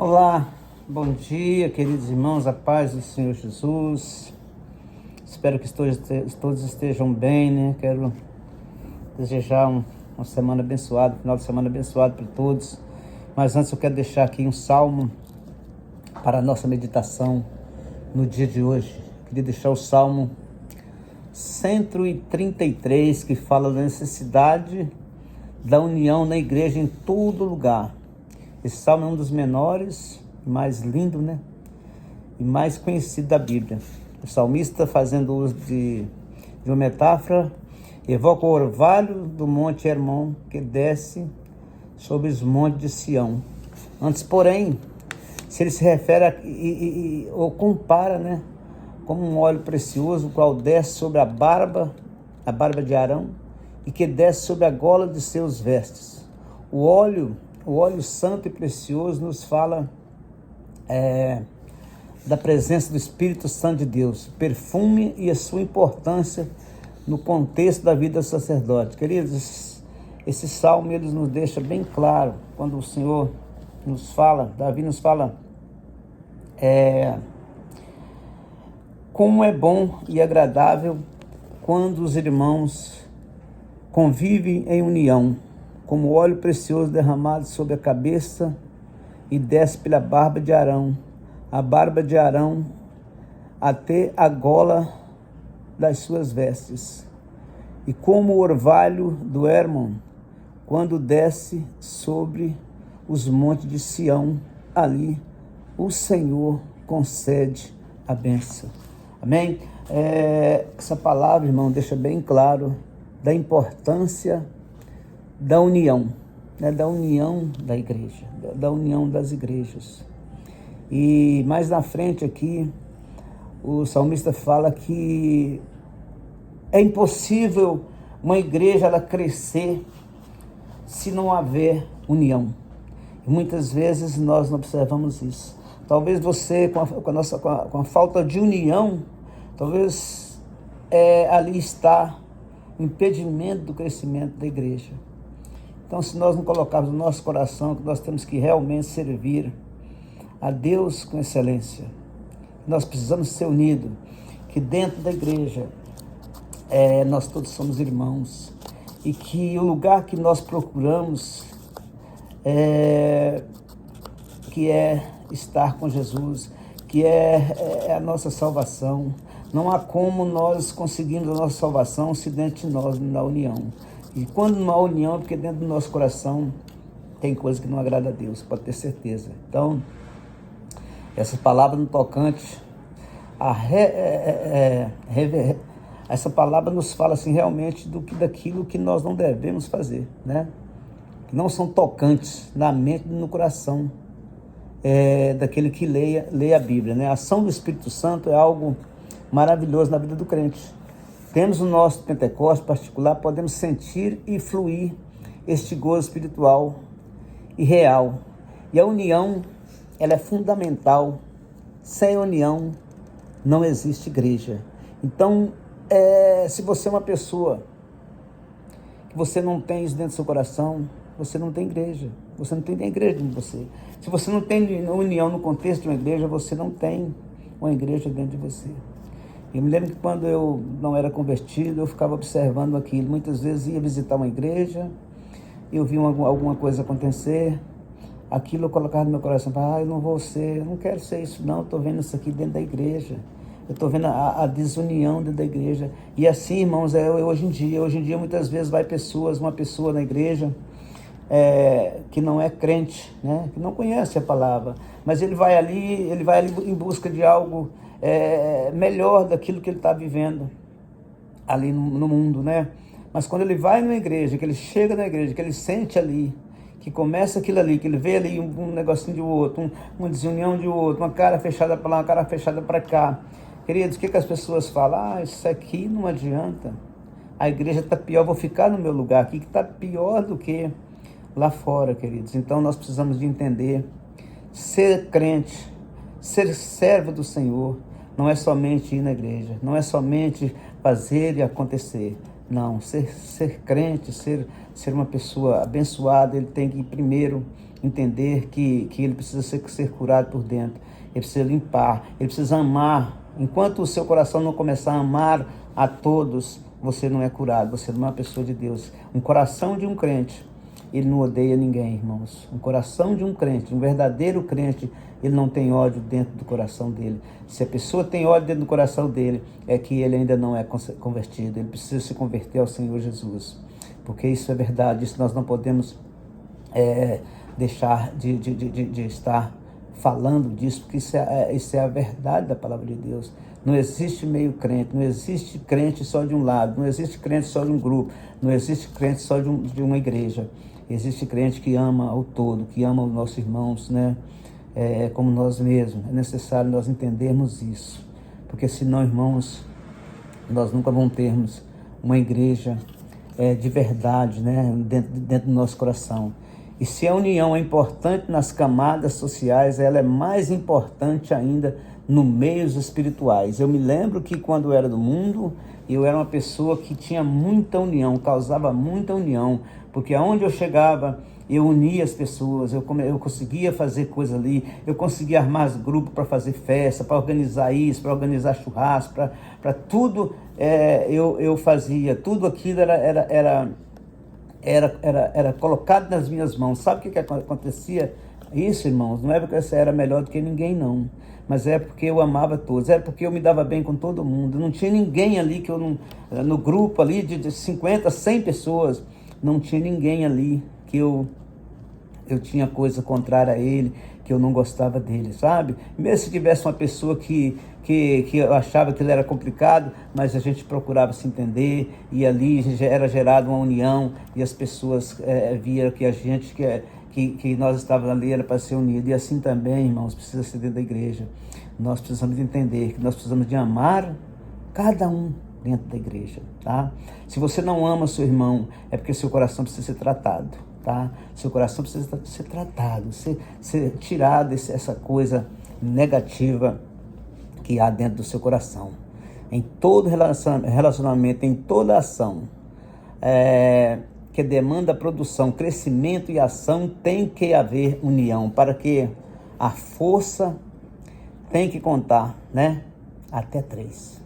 Olá, bom dia, queridos irmãos, a paz do Senhor Jesus. Espero que todos estejam bem, né? Quero desejar uma semana abençoada, um final de semana abençoado para todos. Mas antes eu quero deixar aqui um salmo para a nossa meditação no dia de hoje. Queria deixar o Salmo 133, que fala da necessidade da união na igreja em todo lugar. Esse salmo é um dos menores, mais lindo, né? E mais conhecido da Bíblia. O salmista, fazendo uso de uma metáfora, evoca o orvalho do monte Hermon, que desce sobre os montes de Sião. Antes, porém, se ele se refere ou compara, né, como um óleo precioso, o qual desce sobre a barba de Arão, e que desce sobre a gola de seus vestes. O óleo santo e precioso nos fala da presença do Espírito Santo de Deus, o perfume e a sua importância no contexto da vida do sacerdote. Queridos, esse salmo ele nos deixa bem claro, quando o Senhor nos fala, Davi nos fala, como é bom e agradável quando os irmãos convivem em união, como óleo precioso derramado sobre a cabeça e desce pela barba de Arão, a barba de Arão até a gola das suas vestes. E como o orvalho do Hermon, quando desce sobre os montes de Sião, ali o Senhor concede a bênção. Amém? Essa palavra, irmão, deixa bem claro da importância da união, né? Da união da igreja, da união das igrejas. E mais na frente aqui, o salmista fala que é impossível uma igreja ela crescer se não haver união. E muitas vezes nós não observamos isso. Talvez você, com a falta de união, talvez ali está o impedimento do crescimento da igreja. Então, se nós não colocarmos no nosso coração que nós temos que realmente servir a Deus com excelência, nós precisamos ser unidos, que dentro da igreja nós todos somos irmãos, e que o lugar que nós procuramos que é estar com Jesus, que é a nossa salvação. Não há como nós conseguirmos a nossa salvação se dentro de nós não há união. E quando não há união, é porque dentro do nosso coração tem coisa que não agrada a Deus, pode ter certeza. Então, essa palavra no tocante, essa palavra nos fala assim realmente daquilo que nós não devemos fazer, né? Que não são tocantes na mente e no coração daquele que lê a Bíblia, né? A ação do Espírito Santo é algo maravilhoso na vida do crente. Temos o nosso Pentecostes particular, podemos sentir e fluir este gozo espiritual e real. E a união, ela é fundamental. Sem união não existe igreja. Então, se você é uma pessoa que você não tem isso dentro do seu coração, você não tem igreja. Você não tem igreja dentro de você. Se você não tem união no contexto de uma igreja, você não tem uma igreja dentro de você. Eu me lembro que quando eu não era convertido, eu ficava observando aquilo. Muitas vezes ia visitar uma igreja, eu vi alguma coisa acontecer, aquilo eu colocava no meu coração, eu não quero ser isso não, eu estou vendo isso aqui dentro da igreja. Eu estou vendo a desunião dentro da igreja. E assim, irmãos, hoje em dia muitas vezes vai uma pessoa na igreja, que não é crente, né? Que não conhece a palavra, mas ele vai ali em busca de algo melhor daquilo que ele está vivendo ali no mundo, né? Mas quando ele vai numa igreja, que ele chega na igreja, que ele sente ali, que começa aquilo ali, que ele vê ali um negocinho de outro, uma desunião de outro, uma cara fechada para lá, uma cara fechada para cá. Queridos, o que as pessoas falam? Isso aqui não adianta, a igreja está pior, vou ficar no meu lugar aqui, que está pior do que lá fora, queridos. Então nós precisamos de entender, ser crente, ser servo do Senhor, não é somente ir na igreja, não é somente fazer e acontecer. Não, ser crente, ser uma pessoa abençoada, ele tem que primeiro entender que ele precisa ser curado por dentro, ele precisa limpar, ele precisa amar. Enquanto o seu coração não começar a amar a todos, você não é curado, você não é uma pessoa de Deus. Um coração de um crente, ele não odeia ninguém, irmãos. Um coração de um crente, um verdadeiro crente, ele não tem ódio dentro do coração dele. Se a pessoa tem ódio dentro do coração dele, é que ele ainda não é convertido. Ele precisa se converter ao Senhor Jesus. Porque isso é verdade, isso nós não podemos deixar de estar falando disso, porque isso é a verdade da palavra de Deus. Não existe meio crente, não existe crente só de um lado, não existe crente só de um grupo, não existe crente só de uma igreja. Existe crente que ama o todo, que ama os nossos irmãos, né? Como nós mesmos. É necessário nós entendermos isso, porque senão, irmãos, nós nunca vamos termos uma igreja de verdade, né? dentro do nosso coração. E se a união é importante nas camadas sociais, ela é mais importante ainda no meios espirituais. Eu me lembro que quando eu era do mundo, eu era uma pessoa que tinha muita união, causava muita união, porque aonde eu chegava, eu unia as pessoas, eu conseguia fazer coisa ali, eu conseguia armar grupos para fazer festa, para organizar isso, para organizar churrasco, para tudo eu fazia, tudo aquilo era colocado nas minhas mãos. Sabe o que acontecia? Isso, irmãos, não é porque você era melhor do que ninguém, não. Mas é porque eu amava todos, é porque eu me dava bem com todo mundo. Não tinha ninguém ali que eu não... No grupo ali de 50, 100 pessoas, não tinha ninguém ali que eu tinha coisa contrária a ele, que eu não gostava dele, sabe? Mesmo se tivesse uma pessoa que eu achava que ele era complicado, mas a gente procurava se entender, e ali era gerada uma união, e as pessoas viam que a gente, que nós estávamos ali, era para ser unido. E assim também, irmãos, precisa ser dentro da igreja. Nós precisamos entender que nós precisamos de amar cada um dentro da igreja, tá? Se você não ama seu irmão, é porque seu coração precisa ser tratado, tá? Seu coração precisa ser tratado, ser tirado essa coisa negativa que há dentro do seu coração. Em todo relacionamento, em toda ação que demanda produção, crescimento e ação, tem que haver união, para que a força tem que contar, né? Até 3.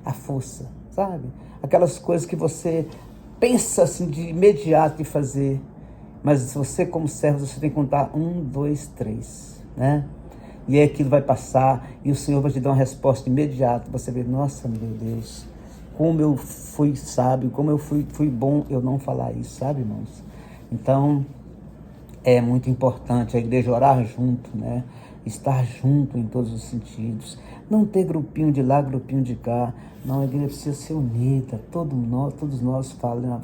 A força, sabe? Aquelas coisas que você pensa assim de imediato de fazer, mas você como servo, você tem que contar 1, 2, 3, né? E aí aquilo vai passar e o Senhor vai te dar uma resposta imediata. Você vê, nossa, meu Deus, como eu fui sábio, como eu fui bom eu não falar isso, sabe, irmãos? Então, é muito importante a igreja orar junto, né? Estar junto em todos os sentidos. Não ter grupinho de lá, grupinho de cá. Não, a igreja precisa ser unida. Todos nós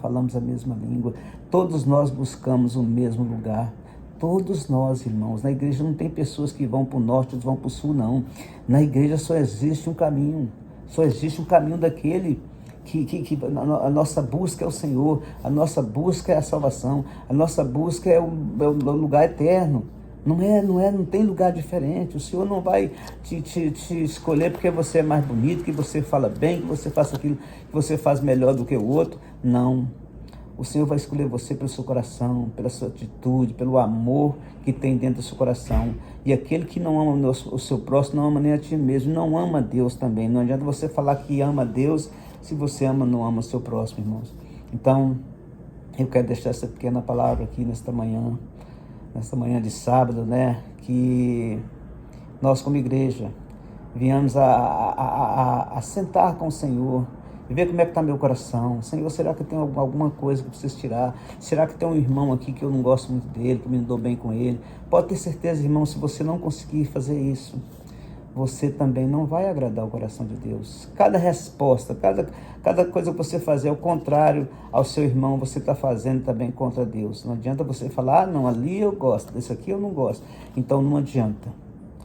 falamos a mesma língua. Todos nós buscamos o mesmo lugar. Todos nós, irmãos. Na igreja não tem pessoas que vão para o norte, outros vão para o sul, não. Na igreja só existe um caminho. Só existe um caminho daquele que a nossa busca é o Senhor. A nossa busca é a salvação. A nossa busca é o lugar eterno. Não tem lugar diferente. O Senhor não vai te escolher porque você é mais bonito, que você fala bem, que você faça aquilo, que você faz melhor do que o outro. Não. O Senhor vai escolher você pelo seu coração, pela sua atitude, pelo amor que tem dentro do seu coração. E aquele que não ama o seu próximo, não ama nem a ti mesmo, não ama Deus também. Não adianta você falar que ama Deus se você não ama o seu próximo, irmãos. Então, eu quero deixar essa pequena palavra aqui nesta manhã de sábado, né? Que nós como igreja viemos a sentar com o Senhor e ver como é que está meu coração. Senhor, será que eu tenho alguma coisa que eu preciso tirar? Será que tem um irmão aqui que eu não gosto muito dele, que eu me dou bem com ele? Pode ter certeza, irmão, se você não conseguir fazer isso, você também não vai agradar o coração de Deus. Cada resposta, cada coisa que você fazer ao contrário ao seu irmão, você está fazendo também contra Deus. Não adianta você falar, não, ali eu gosto, desse aqui eu não gosto. Então não adianta.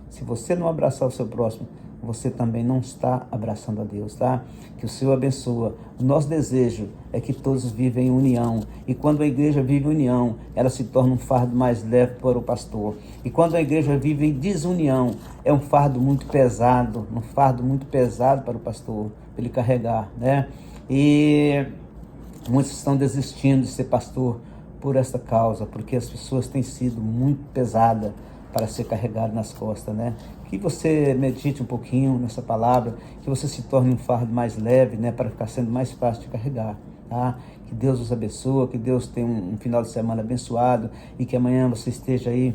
Se você não abraçar o seu próximo, você também não está abraçando a Deus, tá? Que o Senhor abençoa. O nosso desejo é que todos vivem em união. E quando a igreja vive em união, ela se torna um fardo mais leve para o pastor. E quando a igreja vive em desunião, é um fardo muito pesado para o pastor, para ele carregar, né? E muitos estão desistindo de ser pastor por esta causa, porque as pessoas têm sido muito pesadas para ser carregado nas costas, né? Que você medite um pouquinho nessa palavra, que você se torne um fardo mais leve, né? Para ficar sendo mais fácil de carregar, tá? Que Deus os abençoe, que Deus tenha um final de semana abençoado e que amanhã você esteja aí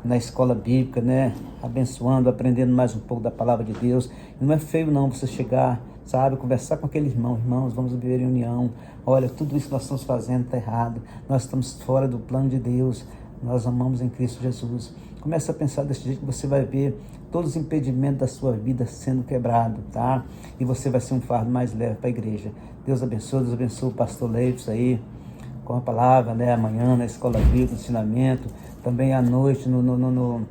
na escola bíblica, né? Abençoando, aprendendo mais um pouco da palavra de Deus. E não é feio não você chegar, sabe, conversar com aquele irmão, irmãos, vamos viver em união. Olha, tudo isso que nós estamos fazendo está errado. Nós estamos fora do plano de Deus. Nós amamos em Cristo Jesus. Comece a pensar desse jeito que você vai ver todos os impedimentos da sua vida sendo quebrado, tá? E você vai ser um fardo mais leve para a igreja. Deus abençoe o pastor Leifos aí, com a palavra, né? Amanhã na escola bíblica, no ensinamento, também à noite, no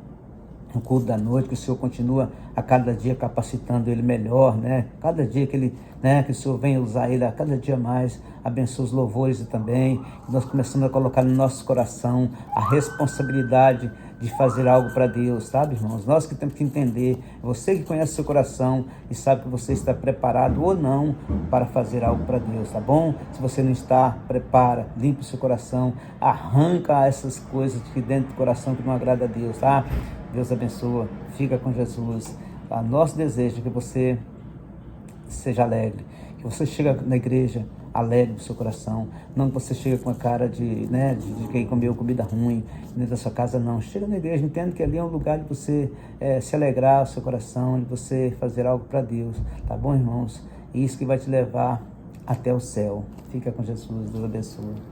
culto da noite, que o Senhor continua a cada dia capacitando ele melhor, né? Cada dia que ele, né, que o Senhor venha usar ele a cada dia mais, abençoe os louvores também. Nós começamos a colocar no nosso coração a responsabilidade de fazer algo para Deus, sabe, irmãos? Nós que temos que entender, você que conhece seu coração e sabe que você está preparado ou não para fazer algo para Deus, tá bom? Se você não está, prepara, limpa o seu coração, arranca essas coisas de dentro do coração que não agrada a Deus, tá? Deus abençoa, fica com Jesus. Tá? Nosso desejo é que você seja alegre, que você chegue na igreja alegre do seu coração, não que você chegue com a cara de quem comeu comida ruim dentro da sua casa, não. Chega na igreja, entenda que ali é um lugar de você se alegrar o seu coração, de você fazer algo para Deus, tá bom, irmãos? Isso que vai te levar até o céu. Fica com Jesus, Deus abençoe.